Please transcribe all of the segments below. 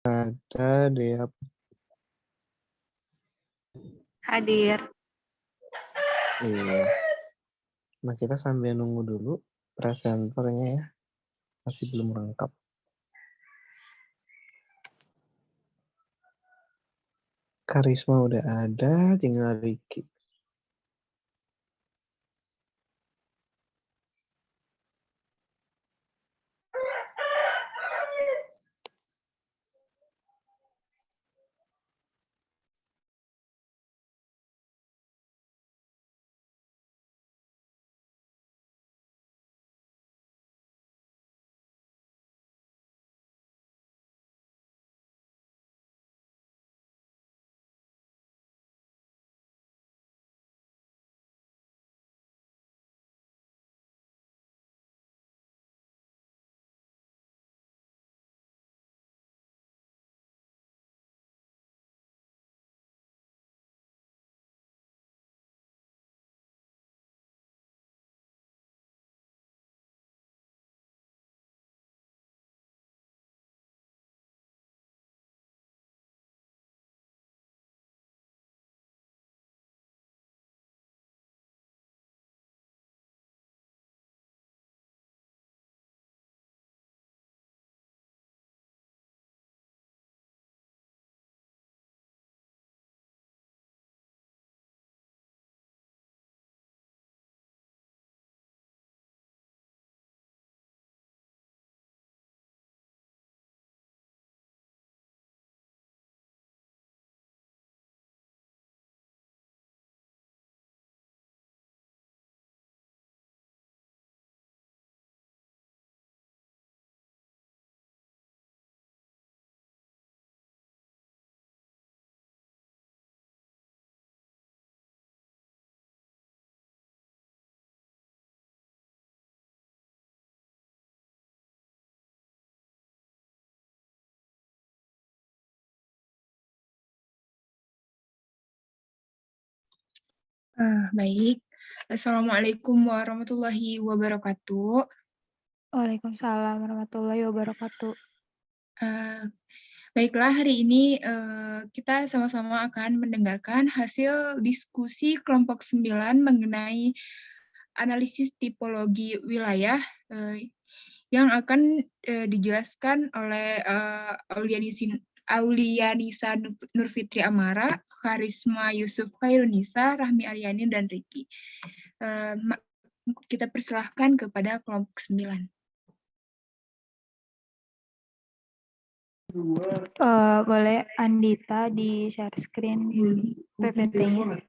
Ada Dea. Hadir. Iya. Nah, kita sambil nunggu dulu presenternya ya. Masih belum lengkap. Karisma udah ada, tinggal Ricky. Baik. Assalamualaikum warahmatullahi wabarakatuh. Waalaikumsalam warahmatullahi wabarakatuh. Baiklah, hari ini kita sama-sama akan mendengarkan hasil diskusi kelompok 9 mengenai analisis tipologi wilayah yang akan dijelaskan oleh Aulianisa Nurfitri Amara, Karisma Yusuf Khairunisa, Rahmi Aryani, dan Ricky. Kita persilahkan kepada kelompok 9. Boleh Andita di share screen PPT-nya.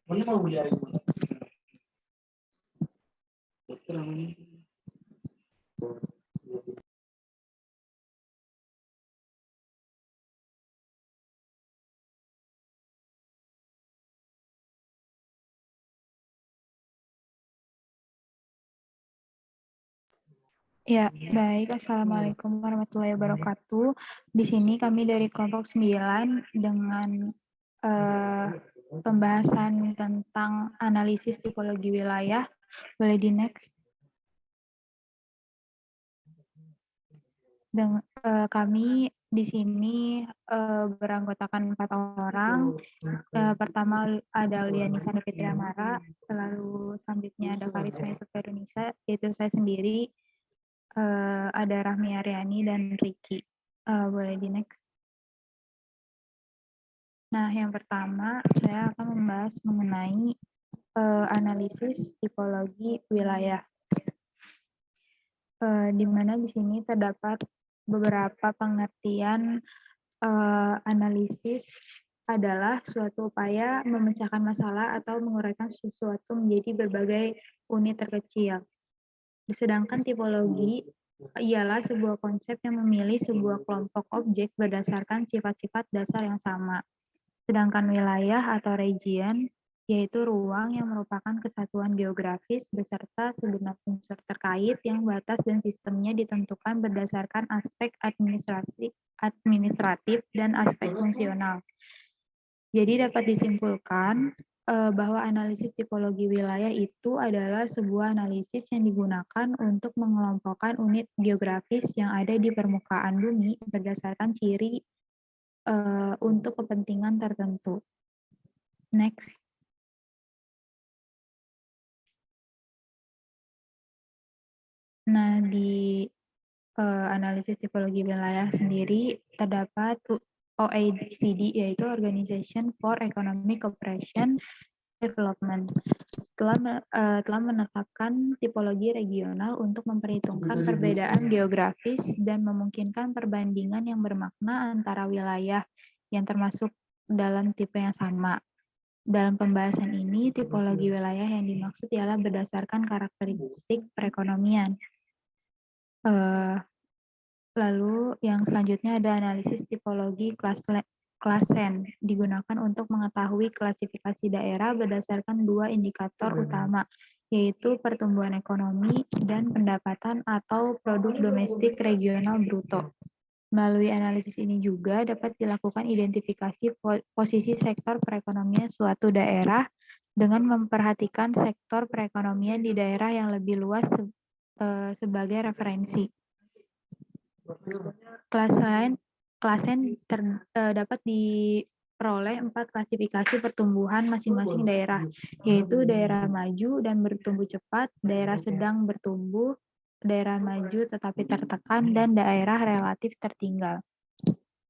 Ya, baik. Assalamualaikum warahmatullahi wabarakatuh. Di sini kami dari kelompok 9 dengan pembahasan tentang analisis tipologi wilayah. Boleh di next. Kami di sini beranggotakan 4 orang. Pertama ada Aulianisa Nurfitri Amara, lalu selanjutnya ada Karisma Yusuf Khairunisa, yaitu saya sendiri. Ada Rahmi Aryani dan Ricky. Boleh di next. Nah, yang pertama saya akan membahas mengenai analisis tipologi wilayah. Di mana di sini terdapat beberapa pengertian analisis adalah suatu upaya memecahkan masalah atau menguraikan sesuatu menjadi berbagai unit terkecil. Sedangkan tipologi ialah sebuah konsep yang memilih sebuah kelompok objek berdasarkan sifat-sifat dasar yang sama. Sedangkan wilayah atau region yaitu ruang yang merupakan kesatuan geografis beserta segenap unsur terkait yang batas dan sistemnya ditentukan berdasarkan aspek administratif dan aspek fungsional. Jadi dapat disimpulkan bahwa analisis tipologi wilayah itu adalah sebuah analisis yang digunakan untuk mengelompokkan unit geografis yang ada di permukaan bumi berdasarkan ciri untuk kepentingan tertentu. Next. Nah, di analisis tipologi wilayah sendiri terdapat OECD, yaitu Organization for Economic Cooperation Development, telah menetapkan tipologi regional untuk memperhitungkan perbedaan geografis dan memungkinkan perbandingan yang bermakna antara wilayah yang termasuk dalam tipe yang sama. Dalam pembahasan ini, tipologi wilayah yang dimaksud ialah berdasarkan karakteristik perekonomian. Lalu yang selanjutnya ada analisis tipologi klasen, digunakan untuk mengetahui klasifikasi daerah berdasarkan dua indikator utama, yaitu pertumbuhan ekonomi dan pendapatan atau produk domestik regional bruto. Melalui analisis ini juga dapat dilakukan identifikasi posisi sektor perekonomian suatu daerah dengan memperhatikan sektor perekonomian di daerah yang lebih luas sebagai referensi. Klasen dapat diperoleh 4 klasifikasi pertumbuhan masing-masing daerah, yaitu daerah maju dan bertumbuh cepat, daerah sedang bertumbuh, daerah maju tetapi tertekan, dan daerah relatif tertinggal.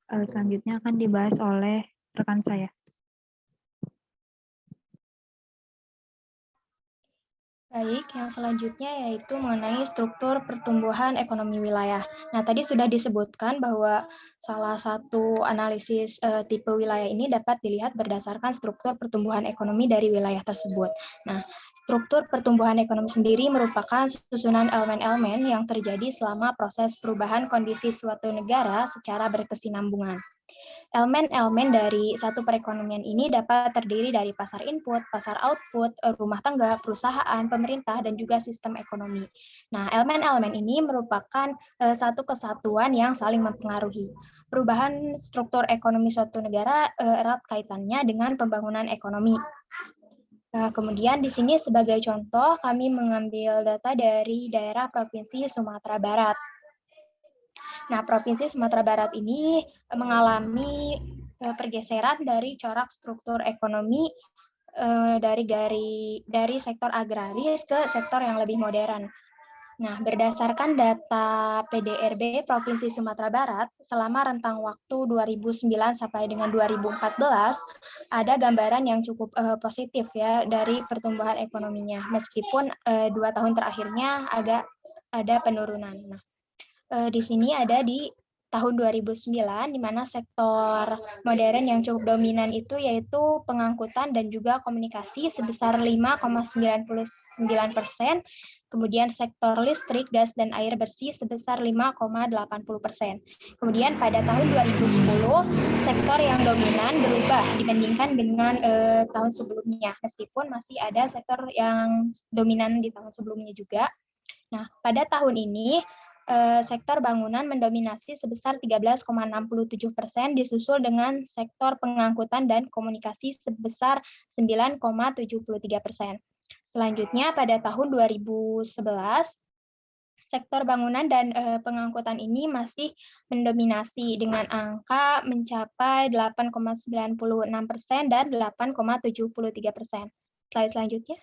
Selanjutnya akan dibahas oleh rekan saya. Baik, yang selanjutnya yaitu mengenai struktur pertumbuhan ekonomi wilayah. Nah, tadi sudah disebutkan bahwa salah satu analisis tipe wilayah ini dapat dilihat berdasarkan struktur pertumbuhan ekonomi dari wilayah tersebut. Nah, struktur pertumbuhan ekonomi sendiri merupakan susunan elemen-elemen yang terjadi selama proses perubahan kondisi suatu negara secara berkesinambungan. Elemen-elemen dari satu perekonomian ini dapat terdiri dari pasar input, pasar output, rumah tangga, perusahaan, pemerintah, dan juga sistem ekonomi. Nah, elemen-elemen ini merupakan satu kesatuan yang saling mempengaruhi. Perubahan struktur ekonomi suatu negara erat kaitannya dengan pembangunan ekonomi. Kemudian di sini sebagai contoh kami mengambil data dari daerah Provinsi Sumatera Barat. Nah, Provinsi Sumatera Barat ini mengalami pergeseran dari corak struktur ekonomi dari sektor agraris ke sektor yang lebih modern. Nah, berdasarkan data PDRB Provinsi Sumatera Barat, selama rentang waktu 2009 sampai dengan 2014, ada gambaran yang cukup positif ya dari pertumbuhan ekonominya, meskipun 2 tahun terakhirnya agak ada penurunan. Nah, di sini ada di tahun 2009, di mana sektor modern yang cukup dominan itu yaitu pengangkutan dan juga komunikasi sebesar 5,99%, kemudian sektor listrik, gas, dan air bersih sebesar 5,80%. Kemudian pada tahun 2010, sektor yang dominan berubah dibandingkan dengan tahun sebelumnya, meskipun masih ada sektor yang dominan di tahun sebelumnya juga. Nah, pada tahun ini, sektor bangunan mendominasi sebesar 13,67%, disusul dengan sektor pengangkutan dan komunikasi sebesar 9,73%. Selanjutnya pada tahun 2011, sektor bangunan dan pengangkutan ini masih mendominasi dengan angka mencapai 8,96% dan 8,73%. Slide selanjutnya.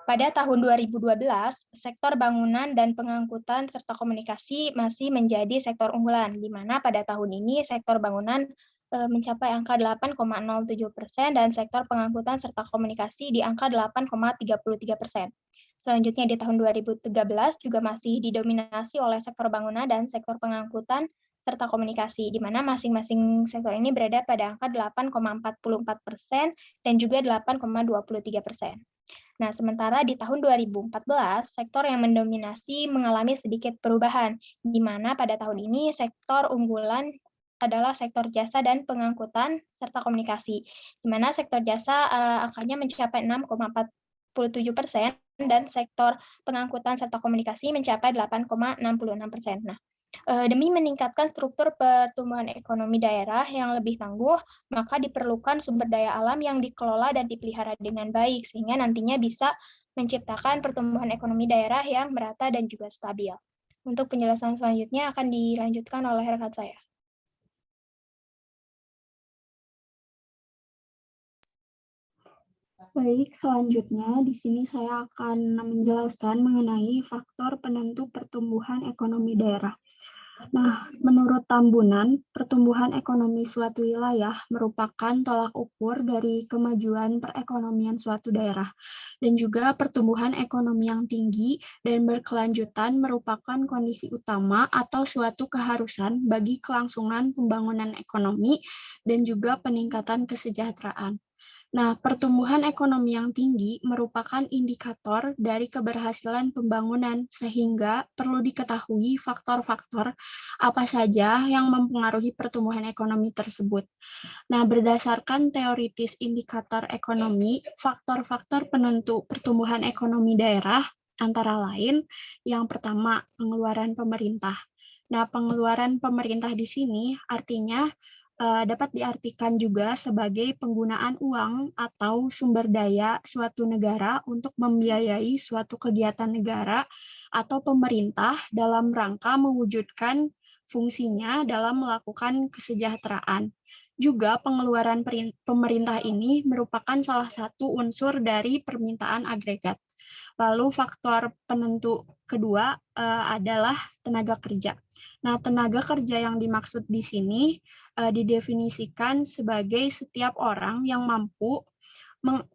Pada tahun 2012, sektor bangunan dan pengangkutan serta komunikasi masih menjadi sektor unggulan, di mana pada tahun ini sektor bangunan mencapai angka 8,07% dan sektor pengangkutan serta komunikasi di angka 8,33%. Selanjutnya di tahun 2013 juga masih didominasi oleh sektor bangunan dan sektor pengangkutan serta komunikasi, di mana masing-masing sektor ini berada pada angka 8,44% dan juga 8,23%. Nah, sementara di tahun 2014, sektor yang mendominasi mengalami sedikit perubahan, di mana pada tahun ini sektor unggulan adalah sektor jasa dan pengangkutan serta komunikasi, di mana sektor jasa angkanya mencapai 6,47% dan sektor pengangkutan serta komunikasi mencapai 8,66%. Nah, demi meningkatkan struktur pertumbuhan ekonomi daerah yang lebih tangguh, maka diperlukan sumber daya alam yang dikelola dan dipelihara dengan baik, sehingga nantinya bisa menciptakan pertumbuhan ekonomi daerah yang merata dan juga stabil. Untuk penjelasan selanjutnya akan dilanjutkan oleh rekan saya. Baik, selanjutnya di sini saya akan menjelaskan mengenai faktor penentu pertumbuhan ekonomi daerah. Nah, menurut Tambunan, pertumbuhan ekonomi suatu wilayah merupakan tolak ukur dari kemajuan perekonomian suatu daerah. Dan juga pertumbuhan ekonomi yang tinggi dan berkelanjutan merupakan kondisi utama atau suatu keharusan bagi kelangsungan pembangunan ekonomi dan juga peningkatan kesejahteraan. Nah, pertumbuhan ekonomi yang tinggi merupakan indikator dari keberhasilan pembangunan, sehingga perlu diketahui faktor-faktor apa saja yang mempengaruhi pertumbuhan ekonomi tersebut. Nah, berdasarkan teoritis indikator ekonomi, faktor-faktor penentu pertumbuhan ekonomi daerah antara lain yang pertama, pengeluaran pemerintah. Nah, pengeluaran pemerintah di sini artinya dapat diartikan juga sebagai penggunaan uang atau sumber daya suatu negara untuk membiayai suatu kegiatan negara atau pemerintah dalam rangka mewujudkan fungsinya dalam melakukan kesejahteraan. Juga pengeluaran pemerintah ini merupakan salah satu unsur dari permintaan agregat. Lalu faktor penentu kedua adalah tenaga kerja. Nah, tenaga kerja yang dimaksud di sini didefinisikan sebagai setiap orang yang mampu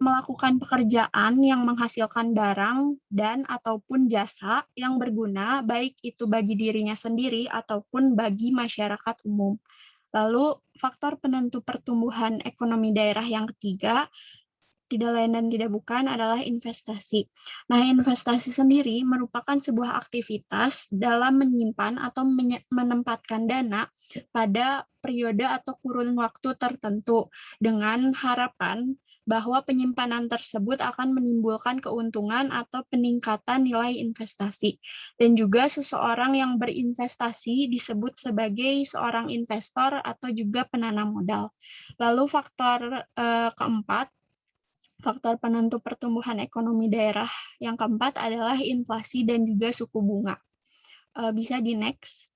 melakukan pekerjaan yang menghasilkan barang dan ataupun jasa yang berguna baik itu bagi dirinya sendiri ataupun bagi masyarakat umum. Lalu faktor penentu pertumbuhan ekonomi daerah yang ketiga tidak lain dan tidak bukan adalah investasi. Nah, investasi sendiri merupakan sebuah aktivitas dalam menyimpan atau menempatkan dana pada periode atau kurun waktu tertentu dengan harapan bahwa penyimpanan tersebut akan menimbulkan keuntungan atau peningkatan nilai investasi. Dan juga seseorang yang berinvestasi disebut sebagai seorang investor atau juga penanam modal. Lalu faktor keempat, faktor penentu pertumbuhan ekonomi daerah yang keempat adalah inflasi dan juga suku bunga. Bisa di next.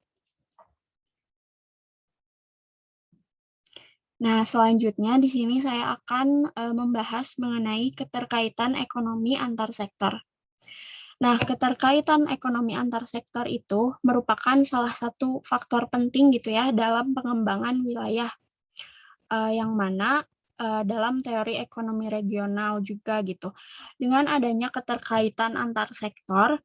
Nah, selanjutnya di sini saya akan membahas mengenai keterkaitan ekonomi antar sektor. Nah, keterkaitan ekonomi antar sektor itu merupakan salah satu faktor penting gitu ya dalam pengembangan wilayah yang mana dalam teori ekonomi regional juga gitu. Dengan adanya keterkaitan antar sektor,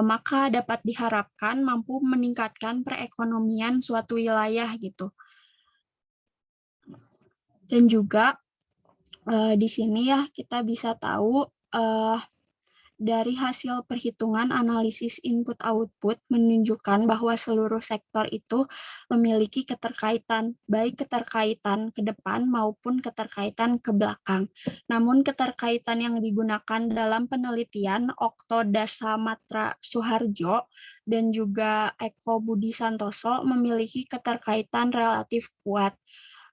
maka dapat diharapkan mampu meningkatkan perekonomian suatu wilayah gitu. Dan juga di sini ya kita bisa tahu dari hasil perhitungan analisis input-output menunjukkan bahwa seluruh sektor itu memiliki keterkaitan, baik keterkaitan ke depan maupun keterkaitan ke belakang. Namun keterkaitan yang digunakan dalam penelitian Okto Dasamatra Suharjo dan juga Eko Budi Santoso memiliki keterkaitan relatif kuat.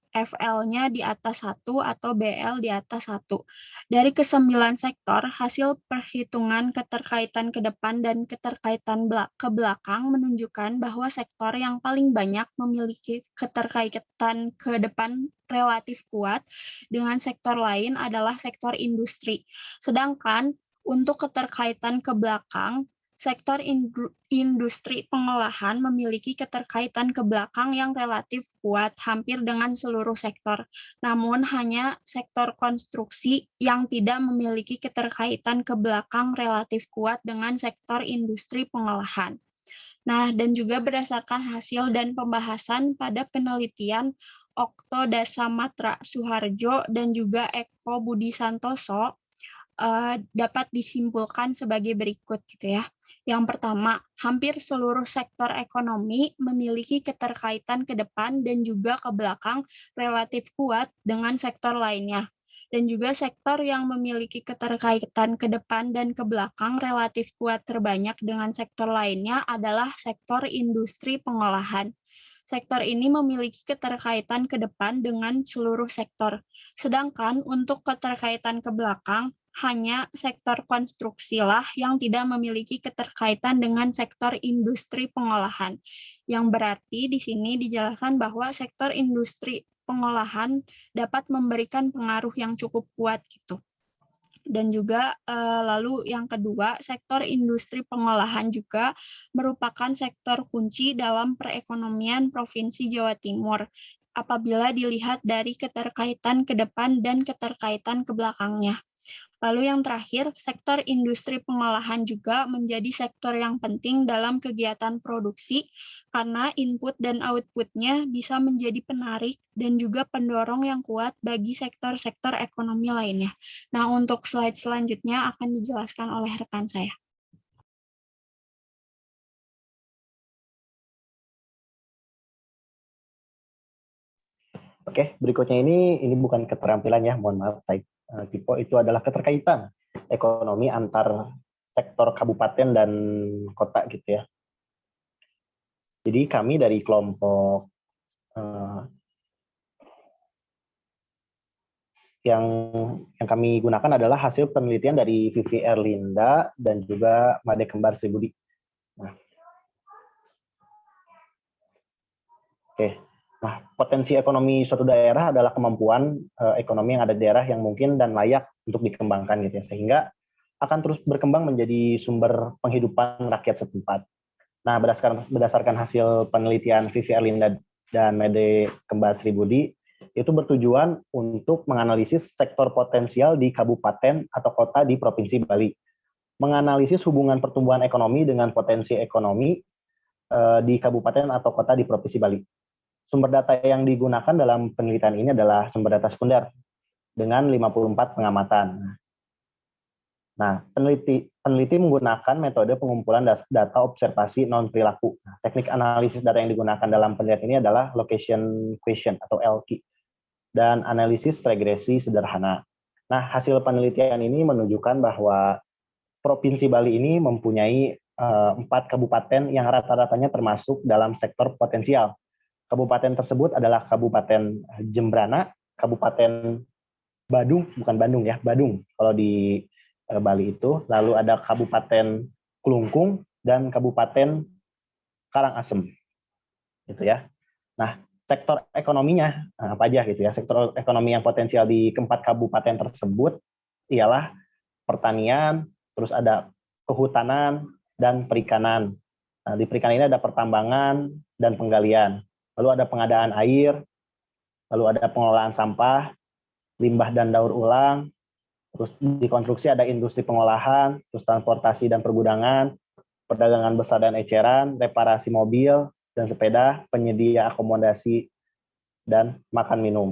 FL-nya di atas 1 atau BL di atas 1. Dari ke-9 sektor, hasil perhitungan keterkaitan ke depan dan keterkaitan ke belakang menunjukkan bahwa sektor yang paling banyak memiliki keterkaitan ke depan relatif kuat dengan sektor lain adalah sektor industri. Sedangkan untuk keterkaitan ke belakang, sektor industri pengolahan memiliki keterkaitan ke belakang yang relatif kuat hampir dengan seluruh sektor. Namun hanya sektor konstruksi yang tidak memiliki keterkaitan ke belakang relatif kuat dengan sektor industri pengolahan. Nah, dan juga berdasarkan hasil dan pembahasan pada penelitian Okto Dasamatra Suharjo dan juga Eko Budi Santoso, dapat disimpulkan sebagai berikut gitu ya. Yang pertama, hampir seluruh sektor ekonomi memiliki keterkaitan ke depan dan juga ke belakang relatif kuat dengan sektor lainnya. Dan juga sektor yang memiliki keterkaitan ke depan dan ke belakang relatif kuat terbanyak dengan sektor lainnya adalah sektor industri pengolahan. Sektor ini memiliki keterkaitan ke depan dengan seluruh sektor. Sedangkan untuk keterkaitan ke belakang, hanya sektor konstruksi lah yang tidak memiliki keterkaitan dengan sektor industri pengolahan. Yang berarti di sini dijelaskan bahwa sektor industri pengolahan dapat memberikan pengaruh yang cukup kuat gitu. Dan juga lalu yang kedua, sektor industri pengolahan juga merupakan sektor kunci dalam perekonomian Provinsi Jawa Timur apabila dilihat dari keterkaitan ke depan dan keterkaitan ke belakangnya. Lalu yang terakhir, sektor industri pengolahan juga menjadi sektor yang penting dalam kegiatan produksi karena input dan output-nya bisa menjadi penarik dan juga pendorong yang kuat bagi sektor-sektor ekonomi lainnya. Nah, untuk slide selanjutnya akan dijelaskan oleh rekan saya. Oke, berikutnya ini bukan keterampilan ya, mohon maaf. Tipe itu adalah keterkaitan ekonomi antar sektor kabupaten dan kota gitu ya. Jadi kami dari kelompok yang kami gunakan adalah hasil penelitian dari Vivi Erlinda dan juga Made Kembar Sri Budi. Nah, potensi ekonomi suatu daerah adalah kemampuan ekonomi yang ada di daerah yang mungkin dan layak untuk dikembangkan gitu ya, sehingga akan terus berkembang menjadi sumber penghidupan rakyat setempat. Nah, berdasarkan hasil penelitian Vivi Erlinda dan Made Kembar Sri Budi, itu bertujuan untuk menganalisis sektor potensial di kabupaten atau kota di Provinsi Bali, menganalisis hubungan pertumbuhan ekonomi dengan potensi ekonomi di kabupaten atau kota di Provinsi Bali. Sumber data yang digunakan dalam penelitian ini adalah sumber data sekunder dengan 54 pengamatan. Nah, peneliti menggunakan metode pengumpulan data observasi non-perilaku. Nah, teknik analisis data yang digunakan dalam penelitian ini adalah location question atau LQ dan analisis regresi sederhana. Nah, hasil penelitian ini menunjukkan bahwa Provinsi Bali ini mempunyai 4 kabupaten yang rata-ratanya termasuk dalam sektor potensial. Kabupaten tersebut adalah Kabupaten Jembrana, Kabupaten Badung, bukan Bandung ya, Badung kalau di Bali itu, lalu ada Kabupaten Klungkung dan Kabupaten Karangasem, gitu ya. Nah, sektor ekonominya apa aja gitu ya? Sektor ekonomi yang potensial di keempat kabupaten tersebut ialah pertanian, terus ada kehutanan dan perikanan. Nah, di perikanan ini ada pertambangan dan penggalian. Lalu ada pengadaan air, lalu ada pengelolaan sampah, limbah dan daur ulang, terus di konstruksi ada industri pengolahan, terus transportasi dan pergudangan, perdagangan besar dan eceran, reparasi mobil dan sepeda, penyedia akomodasi, dan makan minum.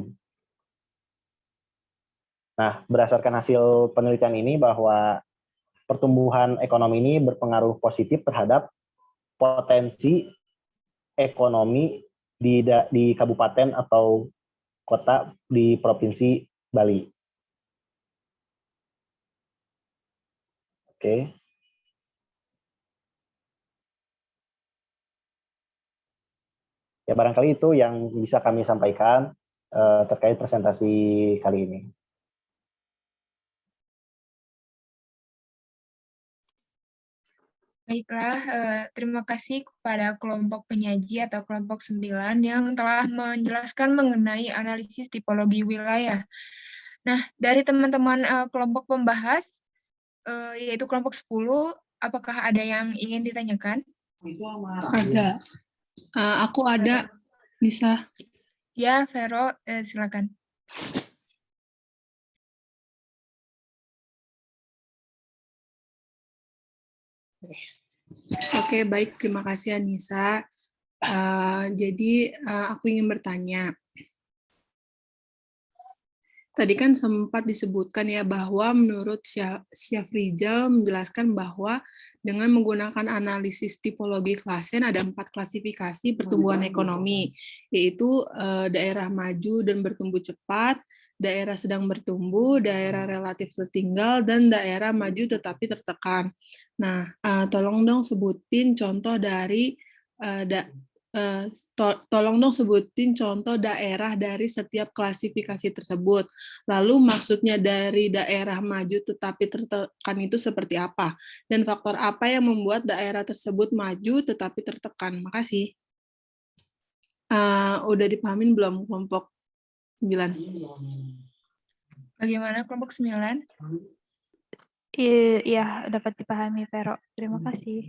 Nah, berdasarkan hasil penelitian ini bahwa pertumbuhan ekonomi ini berpengaruh positif terhadap potensi ekonomi di kabupaten atau kota di Provinsi Bali. Oke. Ya, barangkali itu yang bisa kami sampaikan terkait presentasi kali ini. Baiklah, terima kasih kepada kelompok penyaji atau kelompok 9 yang telah menjelaskan mengenai analisis tipologi wilayah. Nah, dari teman-teman kelompok pembahas, yaitu kelompok 10, apakah ada yang ingin ditanyakan? Ada. Aku ada, bisa. Ya, Vero, silakan. Oke, baik. Terima kasih, Anissa. Jadi, aku ingin bertanya. Tadi kan sempat disebutkan ya bahwa menurut Syafrizal menjelaskan bahwa dengan menggunakan analisis tipologi klasen ada 4 klasifikasi pertumbuhan ekonomi, yaitu daerah maju dan bertumbuh cepat, daerah sedang bertumbuh, daerah relatif tertinggal, dan daerah maju tetapi tertekan. Nah, tolong dong sebutin contoh dari Tolong dong sebutin contoh daerah dari setiap klasifikasi tersebut. Lalu maksudnya dari daerah maju tetapi tertekan itu seperti apa? Dan faktor apa yang membuat daerah tersebut maju tetapi tertekan? Makasih. Udah dipahamin belum kelompok 9? Bagaimana kelompok 9? Iya, dapat dipahami, Vero. Terima kasih.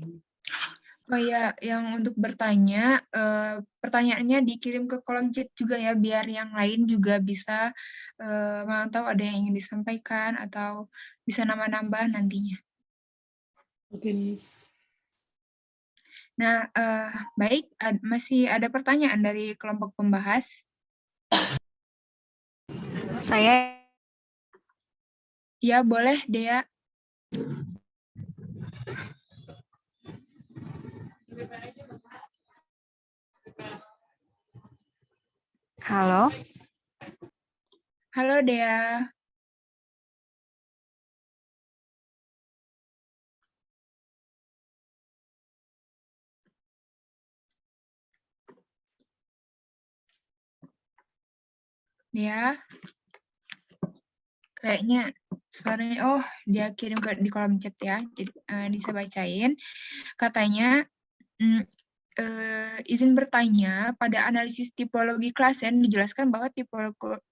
Oh ya, yang untuk bertanya, pertanyaannya dikirim ke kolom chat juga ya, biar yang lain juga bisa tahu ada yang ingin disampaikan atau bisa nambah-nambah nantinya. Oke, Miss. Nah, baik, masih ada pertanyaan dari kelompok pembahas? Saya Ya, boleh, Dea. halo. Halo, Dea. Dea. Kayaknya suaranya, oh, dia kirim di kolom chat ya, jadi bisa bacain. Katanya, izin bertanya, pada analisis tipologi klasen dijelaskan bahwa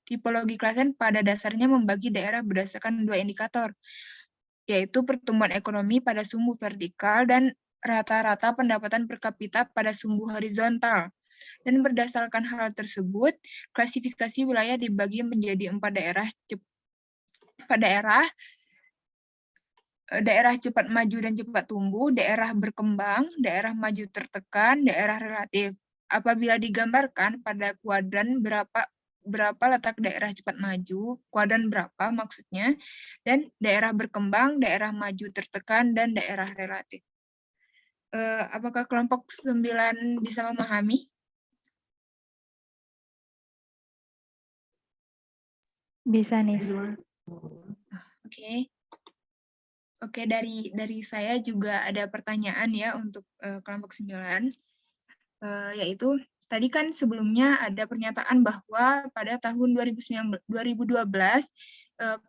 tipologi klasen pada dasarnya membagi daerah berdasarkan 2 indikator, yaitu pertumbuhan ekonomi pada sumbu vertikal dan rata-rata pendapatan per kapita pada sumbu horizontal. Dan berdasarkan hal tersebut, klasifikasi wilayah dibagi menjadi 4 daerah daerah cepat maju dan cepat tumbuh, daerah berkembang, daerah maju tertekan, daerah relatif. Apabila digambarkan pada kuadran berapa letak daerah cepat maju, kuadran berapa maksudnya, dan daerah berkembang, daerah maju tertekan, dan daerah relatif. Apakah kelompok 9 bisa memahami? Bisa, Nis. Oke. Oke, dari saya juga ada pertanyaan ya untuk kelompok 9, yaitu tadi kan sebelumnya ada pernyataan bahwa pada tahun 2012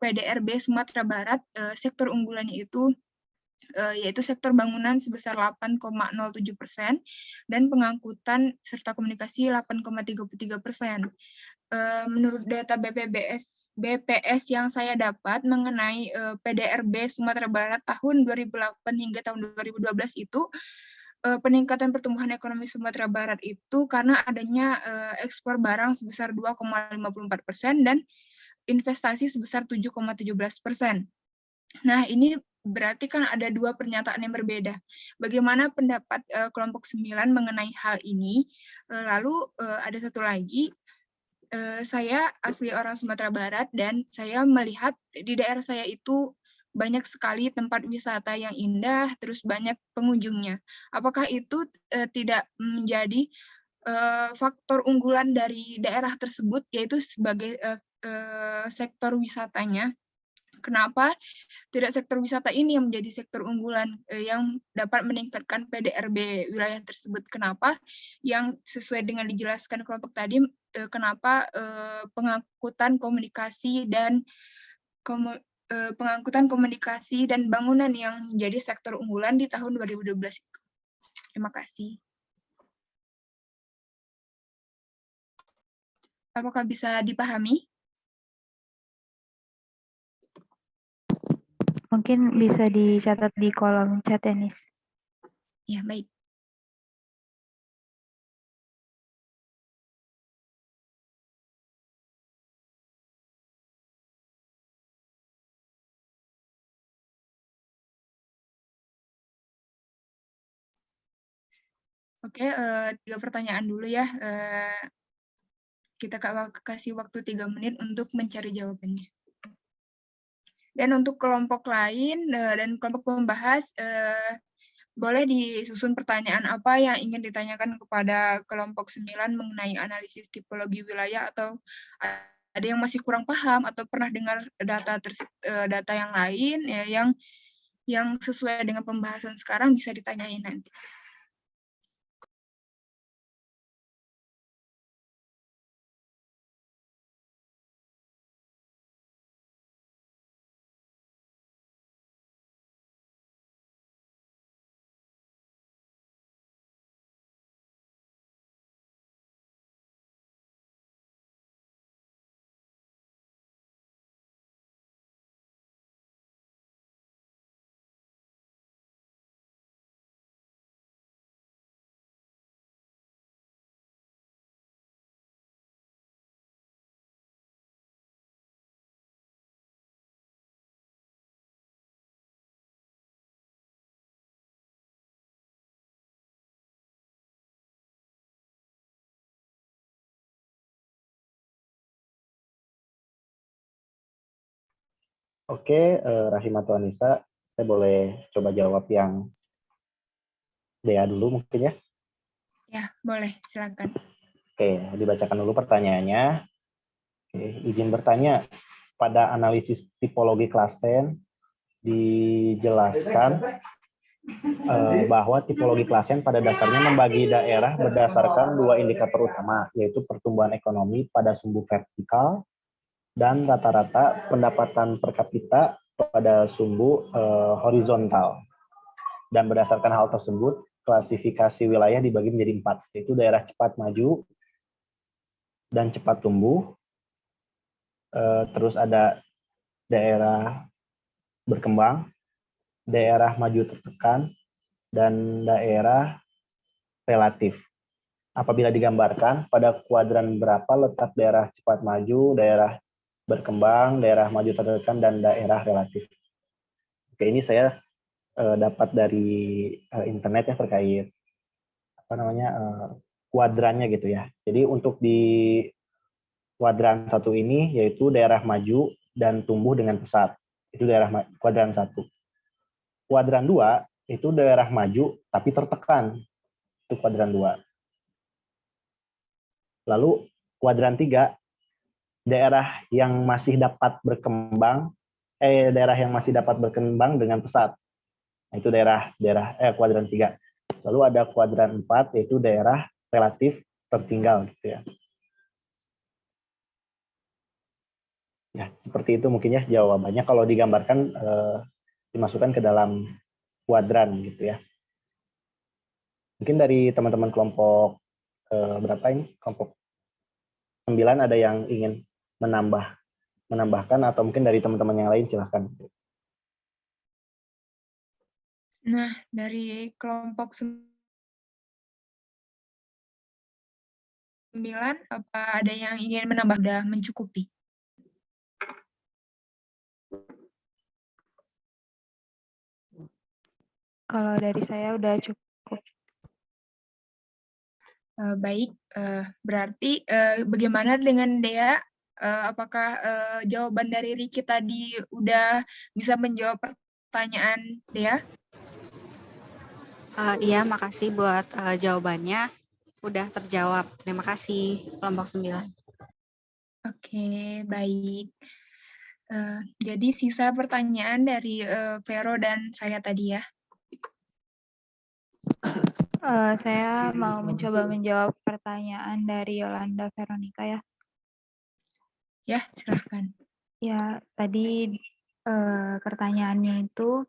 PDRB Sumatera Barat sektor unggulannya itu yaitu sektor bangunan sebesar 8,07% dan pengangkutan serta komunikasi 8,33%. Menurut data BPS yang saya dapat mengenai PDRB Sumatera Barat tahun 2008 hingga tahun 2012 itu peningkatan pertumbuhan ekonomi Sumatera Barat itu karena adanya ekspor barang sebesar 2,54% dan investasi sebesar 7,17%. Nah, ini berarti kan ada 2 pernyataan yang berbeda. Bagaimana pendapat kelompok 9 mengenai hal ini? Lalu ada satu lagi, saya asli orang Sumatera Barat dan saya melihat di daerah saya itu banyak sekali tempat wisata yang indah, terus banyak pengunjungnya. Apakah itu tidak menjadi faktor unggulan dari daerah tersebut, yaitu sebagai sektor wisatanya? Kenapa tidak sektor wisata ini yang menjadi sektor unggulan yang dapat meningkatkan PDRB wilayah tersebut? Kenapa yang sesuai dengan dijelaskan kelompok tadi, kenapa pengangkutan komunikasi dan bangunan yang menjadi sektor unggulan di tahun 2012 itu? Terima kasih. Apakah bisa dipahami? Mungkin bisa dicatat di kolom chat ya, Nis. Ya, baik. Oke, 3 pertanyaan dulu ya. Kita kasih waktu 3 menit untuk mencari jawabannya. Dan untuk kelompok lain dan kelompok pembahas, boleh disusun pertanyaan apa yang ingin ditanyakan kepada kelompok 9 mengenai analisis tipologi wilayah, atau ada yang masih kurang paham atau pernah dengar data yang lain ya, yang sesuai dengan pembahasan sekarang bisa ditanyain nanti. Oke, Rahima atau Anissa, saya boleh coba jawab yang Dea dulu mungkin ya. Ya, boleh, silakan. Oke, dibacakan dulu pertanyaannya. Oke, izin bertanya, pada analisis tipologi klasen dijelaskan bahwa tipologi klasen pada dasarnya membagi daerah berdasarkan dua indikator utama, yaitu pertumbuhan ekonomi pada sumbu vertikal dan rata-rata pendapatan per kapita pada sumbu horizontal. Dan berdasarkan hal tersebut, klasifikasi wilayah dibagi menjadi 4, yaitu daerah cepat maju dan cepat tumbuh, terus ada daerah berkembang, daerah maju tertekan, dan daerah relatif. Apabila digambarkan, pada kuadran berapa letak daerah cepat maju, daerah berkembang, daerah maju tertekan, dan daerah relatif. Oke, ini saya dapat dari internet ya terkait kuadrannya gitu ya. Jadi untuk di kuadran 1 ini yaitu daerah maju dan tumbuh dengan pesat. Itu daerah kuadran 1. Kuadran 2 itu daerah maju tapi tertekan. Itu kuadran 2. Lalu kuadran 3 daerah yang masih dapat berkembang dengan pesat. Itu kuadran 3. Lalu ada kuadran 4 yaitu daerah relatif tertinggal gitu ya. Ya, seperti itu mungkin ya jawabannya kalau digambarkan dimasukkan ke dalam kuadran gitu ya. Mungkin dari teman-teman kelompok berapa ini? Kelompok 9 ada yang ingin menambahkan atau mungkin dari teman-teman yang lain silahkan. Nah, dari kelompok 9, apa ada yang ingin menambah? Sudah mencukupi? Kalau dari saya udah cukup. Baik, berarti bagaimana dengan Dea? Apakah jawaban dari Riki tadi udah bisa menjawab pertanyaan Dea? Iya, makasih buat jawabannya. Udah terjawab. Terima kasih, kelompok 9. Oke, baik. Jadi sisa pertanyaan dari Vero dan saya tadi ya. Saya mau mencoba menjawab pertanyaan dari Yolanda Veronica ya. Ya, silahkan. Ya, tadi pertanyaannya itu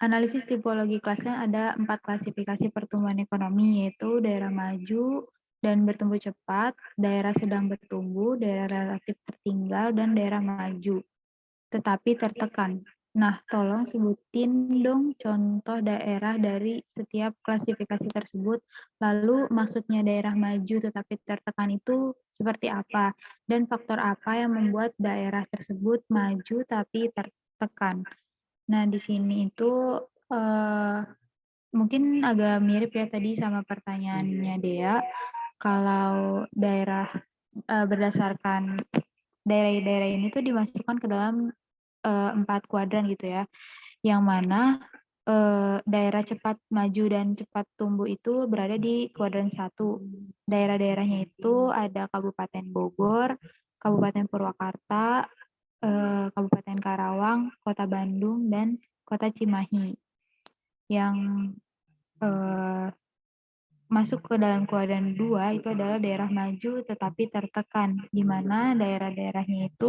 analisis tipologi kelasnya ada 4 klasifikasi pertumbuhan ekonomi, yaitu daerah maju dan bertumbuh cepat, daerah sedang bertumbuh, daerah relatif tertinggal, dan daerah maju tetapi tertekan. Nah, tolong sebutin dong contoh daerah dari setiap klasifikasi tersebut. Lalu maksudnya daerah maju tetapi tertekan itu seperti apa? Dan faktor apa yang membuat daerah tersebut maju tapi tertekan? Nah, di sini itu mungkin agak mirip ya tadi sama pertanyaannya Dea. Kalau daerah berdasarkan daerah-daerah ini tuh dimasukkan ke dalam 4 kuadran gitu ya, yang mana daerah cepat maju dan cepat tumbuh itu berada di kuadran 1. Daerah-daerahnya itu ada Kabupaten Bogor, Kabupaten Purwakarta, Kabupaten Karawang, Kota Bandung, dan Kota Cimahi. Yang masuk ke dalam kuadran 2 itu adalah daerah maju tetapi tertekan, di mana daerah-daerahnya itu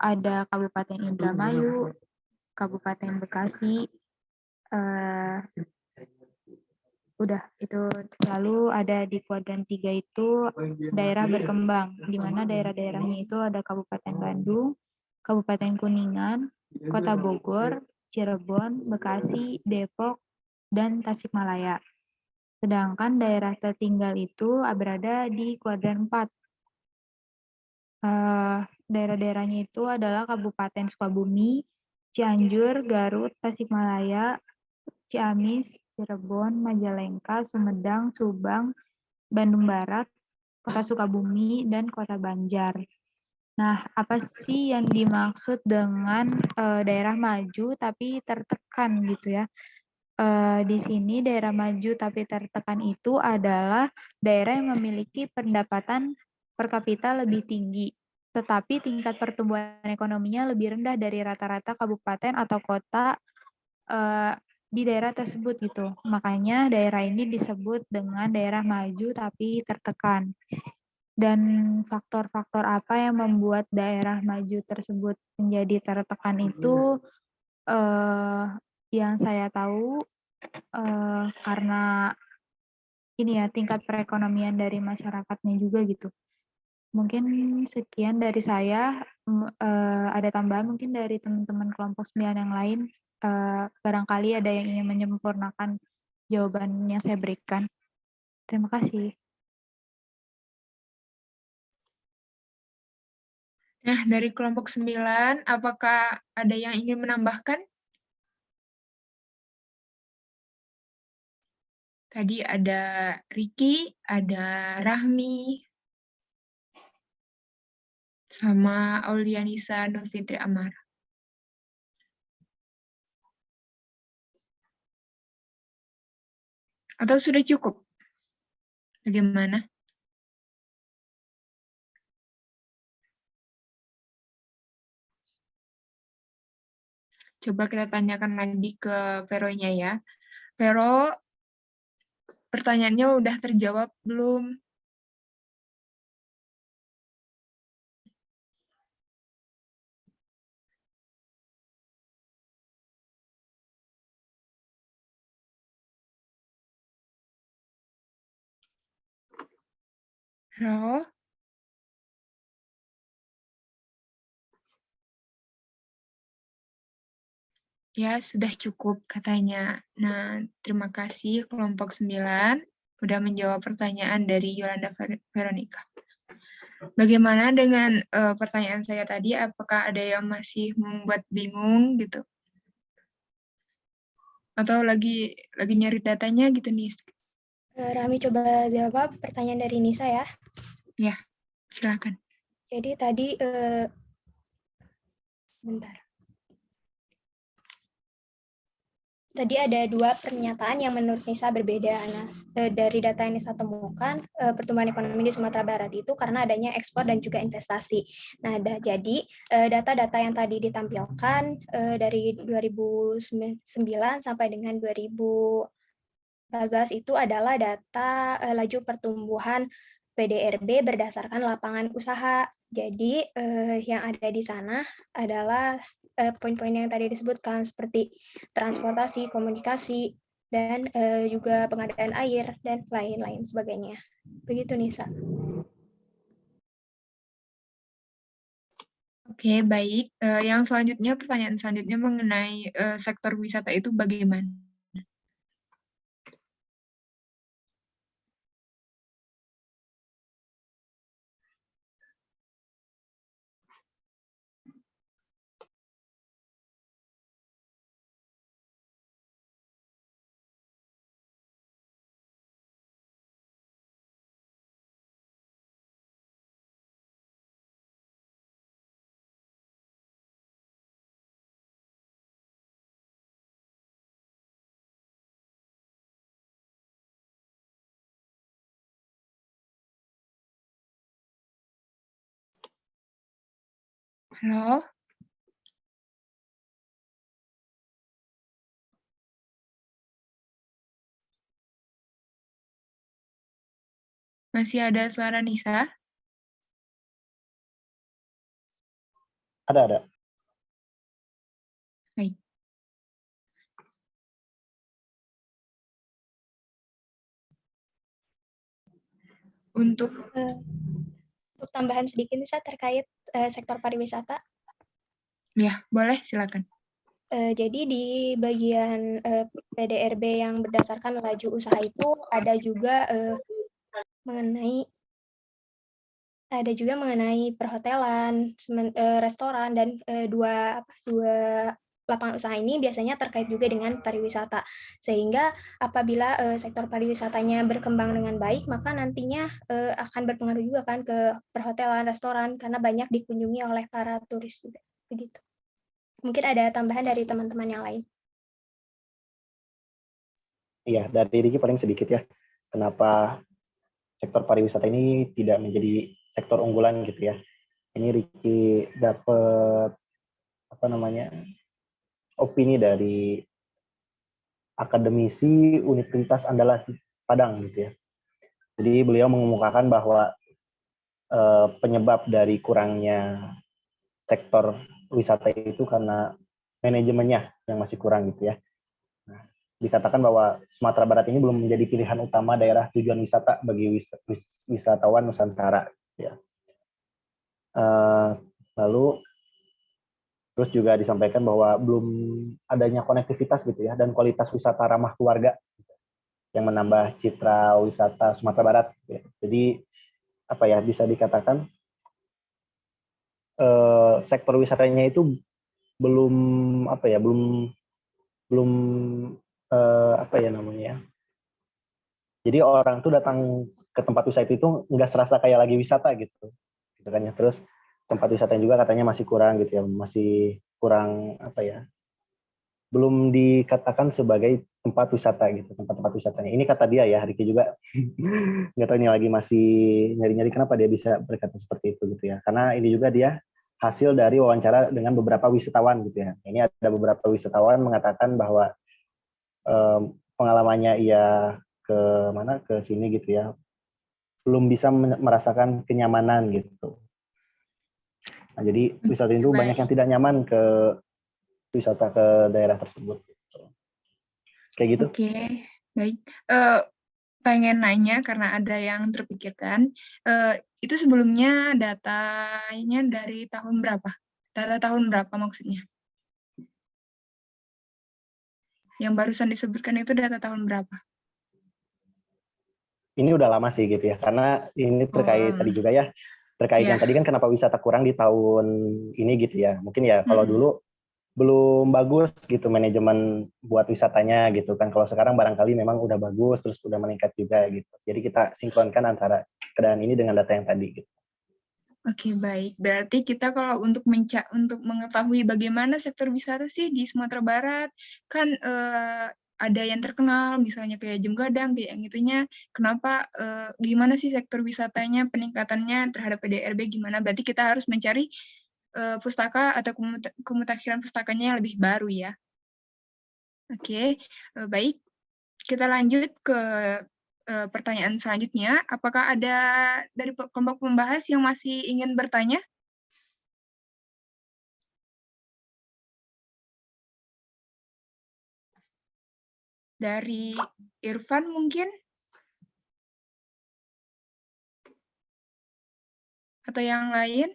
ada Kabupaten Indramayu, Kabupaten Bekasi, udah itu. Lalu ada di kuadran 3 itu daerah berkembang, di mana daerah-daerahnya itu ada Kabupaten Bandung, Kabupaten Kuningan, Kota Bogor, Cirebon, Bekasi, Depok, dan Tasikmalaya. Sedangkan daerah tertinggal itu berada di kuadran 4. Daerah-daerahnya itu adalah Kabupaten Sukabumi, Cianjur, Garut, Tasikmalaya, Ciamis, Cirebon, Majalengka, Sumedang, Subang, Bandung Barat, Kota Sukabumi, dan Kota Banjar. Nah, apa sih yang dimaksud dengan daerah maju tapi tertekan gitu ya? Di sini daerah maju tapi tertekan itu adalah daerah yang memiliki pendapatan per kapita lebih tinggi, tetapi tingkat pertumbuhan ekonominya lebih rendah dari rata-rata kabupaten atau kota di daerah tersebut gitu. Makanya daerah ini disebut dengan daerah maju tapi tertekan. Dan faktor-faktor apa yang membuat daerah maju tersebut menjadi tertekan itu yang saya tahu karena ini ya tingkat perekonomian dari masyarakatnya juga gitu. Mungkin sekian dari saya. Ada tambahan mungkin dari teman-teman kelompok 9 yang lain. Barangkali ada yang ingin menyempurnakan jawaban yang saya berikan. Terima kasih. Nah, dari kelompok 9, apakah ada yang ingin menambahkan? Tadi ada Riki, ada Rahmi, sama Aulianisa Nurfitri Amar. Atau sudah cukup? Bagaimana? Coba kita tanyakan lagi ke Vero-nya ya. Vero, pertanyaannya udah terjawab belum? Vero? Ya, sudah cukup katanya. Nah, terima kasih kelompok 9 udah menjawab pertanyaan dari Yolanda Veronica. Bagaimana dengan pertanyaan saya tadi? Apakah ada yang masih membuat bingung gitu? Atau lagi nyari datanya gitu nih? Rami coba jawab pertanyaan dari Nisa ya. Ya, silakan. Jadi tadi sebentar. Tadi ada dua pernyataan yang menurut Nisa berbeda. Nah, dari data yang Nisa temukan, pertumbuhan ekonomi di Sumatera Barat itu karena adanya ekspor dan juga investasi. Nah, jadi data-data yang tadi ditampilkan dari 2009 sampai dengan 2014 itu adalah data laju pertumbuhan PDRB berdasarkan lapangan usaha. Jadi yang ada di sana adalah poin-poin yang tadi disebutkan seperti transportasi, komunikasi, dan juga pengadaan air, dan lain-lain sebagainya. Begitu, Nisa. Oke, baik. Yang selanjutnya, pertanyaan selanjutnya mengenai sektor wisata itu bagaimana? Halo? Masih ada suara Nisa? Ada. Baik. Untuk tambahan sedikit Nisa terkait sektor pariwisata. Ya, boleh, silakan. Jadi di bagian PDRB yang berdasarkan laju usaha itu ada juga mengenai perhotelan, restoran, dan dua lapangan usaha ini biasanya terkait juga dengan pariwisata. Sehingga apabila sektor pariwisatanya berkembang dengan baik, maka nantinya akan berpengaruh juga kan ke perhotelan, restoran, karena banyak dikunjungi oleh para turis juga. Begitu. Mungkin ada tambahan dari teman-teman yang lain. Iya, dari Riki paling sedikit ya. Kenapa sektor pariwisata ini tidak menjadi sektor unggulan gitu ya. Ini Riki dapat opini dari akademisi Universitas Andalas Padang gitu ya. Jadi beliau mengemukakan bahwa penyebab dari kurangnya sektor wisata itu karena manajemennya yang masih kurang gitu ya. Nah, dikatakan bahwa Sumatera Barat ini belum menjadi pilihan utama daerah tujuan wisata bagi wisatawan Nusantara. Ya. Lalu terus juga disampaikan bahwa belum adanya konektivitas gitu ya dan kualitas wisata ramah keluarga yang menambah citra wisata Sumatera Barat. Gitu ya. Jadi bisa dikatakan sektor wisatanya itu belum Jadi orang tuh datang ke tempat wisata itu nggak serasa kayak lagi wisata gitu kan ya. Terus tempat wisatanya juga katanya masih kurang gitu ya, masih kurang belum dikatakan sebagai tempat wisata gitu, tempat-tempat wisatanya. Ini kata dia ya, Riki juga nggak tahu ini lagi masih nyari-nyari kenapa dia bisa berkata seperti itu gitu ya. Karena ini juga dia hasil dari wawancara dengan beberapa wisatawan gitu ya. Ini ada beberapa wisatawan mengatakan bahwa pengalamannya ia ke sini gitu ya, belum bisa merasakan kenyamanan gitu. Nah, jadi wisata itu banyak yang tidak nyaman ke wisata ke daerah tersebut. Gitu. Kayak gitu. Oke, baik. Pengen nanya karena ada yang terpikirkan. Itu sebelumnya datanya dari tahun berapa? Data tahun berapa maksudnya? Yang barusan disebutkan itu data tahun berapa? Ini udah lama sih gitu ya, karena ini terkait tadi juga ya, terkait yang tadi kan kenapa wisata kurang di tahun ini gitu ya. Mungkin ya kalau dulu belum bagus gitu manajemen buat wisatanya gitu kan. Kalau sekarang barangkali memang udah bagus, terus udah meningkat juga gitu. Jadi kita sinkronkan antara keadaan ini dengan data yang tadi gitu. Oke, baik. Berarti kita kalau untuk mengetahui bagaimana sektor wisata sih di Sumatera Barat, kan ada yang terkenal, misalnya kayak Jem Gadang, kayak yang itunya. Kenapa, gimana sih sektor wisatanya, peningkatannya terhadap PDRB gimana? Berarti kita harus mencari pustaka atau kemutakhiran pustakanya yang lebih baru ya. Oke, baik. Kita lanjut ke pertanyaan selanjutnya. Apakah ada dari kelompok pembahas yang masih ingin bertanya? Dari Irfan mungkin? Atau yang lain?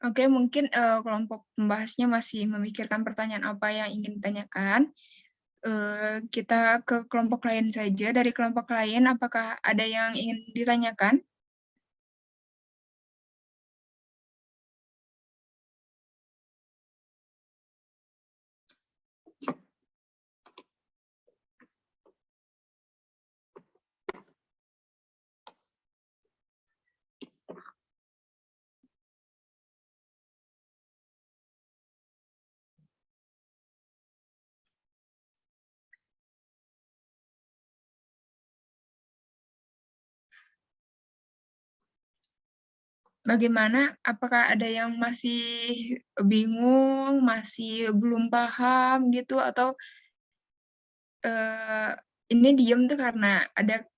Oke, mungkin kelompok pembahasnya masih memikirkan pertanyaan apa yang ingin ditanyakan. Kita ke kelompok lain saja. Dari kelompok lain, apakah ada yang ingin ditanyakan? Bagaimana? Apakah ada yang masih bingung, masih belum paham gitu, atau ini diem tuh karena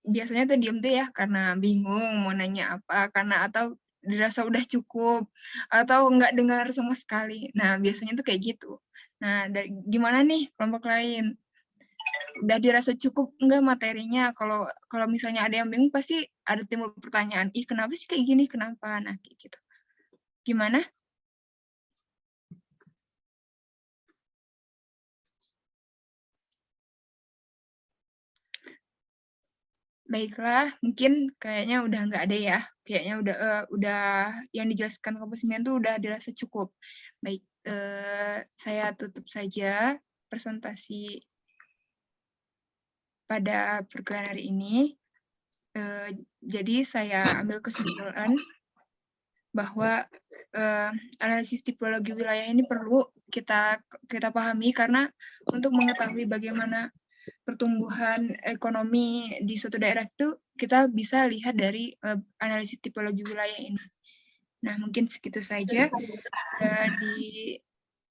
biasanya tuh diem tuh ya karena bingung mau nanya apa, karena atau dirasa udah cukup, atau nggak dengar sama sekali. Nah, biasanya tuh kayak gitu. Nah, gimana nih kelompok lain? Udah dirasa cukup nggak materinya? Kalau misalnya ada yang bingung, pasti ada timbul pertanyaan, ih kenapa sih kayak gini, kenapa? Nah, kayak gitu. Gimana? Baiklah, mungkin kayaknya udah nggak ada ya. Kayaknya udah yang dijelaskan Kampus 9 tuh udah dirasa cukup. Baik, saya tutup saja presentasi pada perkuliahan hari ini. Jadi saya ambil kesimpulan bahwa analisis tipologi wilayah ini perlu kita pahami, karena untuk mengetahui bagaimana pertumbuhan ekonomi di suatu daerah itu kita bisa lihat dari analisis tipologi wilayah ini. Nah, mungkin segitu saja.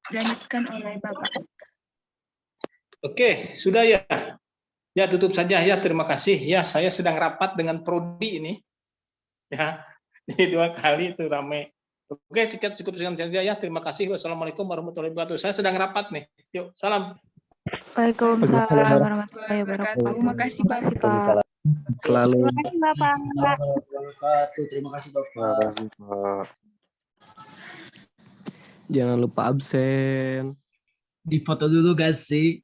Dilanjutkan oleh Bapak. Oke, sudah ya. Ya, tutup saja ya. Terima kasih. Ya, saya sedang rapat dengan prodi ini. Ya, jadi 2 kali itu ramai. Oke, cukup sekian saja ya. Terima kasih. Wassalamualaikum warahmatullahi wabarakatuh. Saya sedang rapat nih. Yuk, salam. Waalaikumsalam warahmatullahi wabarakatuh. Terima kasih, Pak. Selalu. Terima kasih, Bapak. Terima kasih, Bapak. Jangan lupa absen. Di foto dulu gak sih?